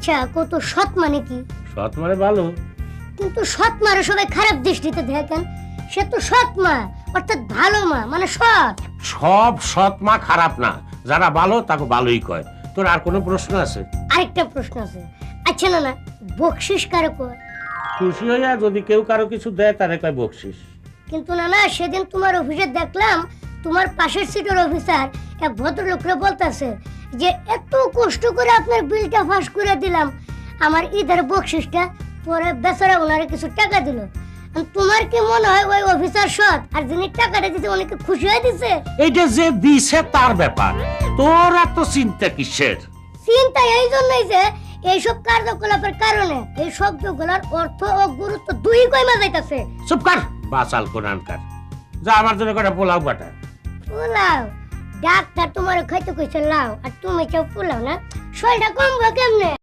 আচ্ছা কত সৎ মানে কি? সৎ মানে ভালো। কিন্তু সৎ মারে সবাই খারাপ দৃষ্টিতে দেখেন। সে তো সৎ মা, অর্থাৎ ভালো মা, মানে সৎ। সব সৎ মা খারাপ না, যারা ভালো তাকে ভালোই কয়। তোর আর কোনো প্রশ্ন আছে? আরেকটা প্রশ্ন আছে। আচ্ছা না না, বকশিস কারে কয়? খুশি হইয়া যদি কেউ কারো কিছু দেয় তারে কয় বকশিস। কিন্তু না না, সেদিন তোমার অফিসে দেখলাম তোমার পাশের সিটের অফিসার এক ভদ্রলোকরা বলতেছে যে এত কষ্ট করে আপনার বিলটা ফাঁস করে দিলাম, আমার ঈদের বকশিসটা পরে বেচারা ওনারে কিছু টাকা দিল। তোমার কি মনে হয় ওই অফিসার সৎ, আর যিনি টাকাটা দিতে অনেকে খুশি হয়ে দিছে? এইটা যে দিছে তার ব্যাপার, তোর এত চিন্তা কিসের? চিন্তা এই জন্যই যে এইসব কার্যকলাপের কারণে এই শব্দগুলোর অর্থ ও গুরুত্ব দুই কমে যাইতাছে। চুপ কর বাচাল কোরআনকার, যা আমার জন্য করে পোলাও বাটা। পোলাও? ডাক্তার তোমার খাইতে কইছে লাও, আর তুমি চাও পোলাও না? শরীরটা কমবো কেমনে?